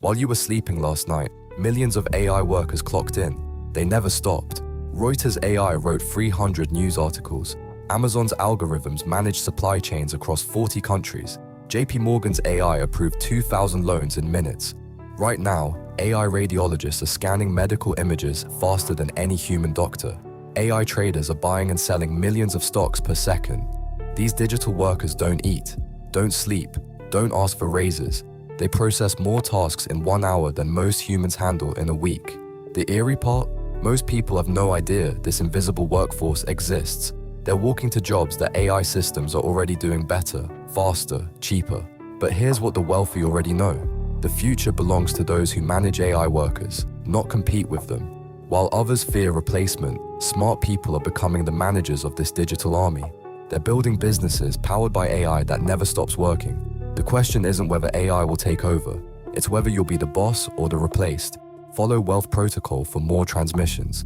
While you were sleeping last night, millions of AI workers clocked in. They never stopped. Reuters AI wrote 300 news articles. Amazon's algorithms manage supply chains across 40 countries. JP Morgan's AI approved 2,000 loans in minutes. Right now, AI radiologists are scanning medical images faster than any human doctor. AI traders are buying and selling millions of stocks per second. These digital workers don't eat, don't sleep, don't ask for raises. They process more tasks in 1 hour than most humans handle in a week. The eerie part? Most people have no idea this invisible workforce exists. They're walking to jobs that AI systems are already doing better, faster, cheaper. But here's what the wealthy already know. The future belongs to those who manage AI workers, not compete with them. While others fear replacement, smart people are becoming the managers of this digital army. They're building businesses powered by AI that never stops working. The question isn't whether AI will take over, it's whether you'll be the boss or the replaced. Follow Wealth Protocol for more transmissions.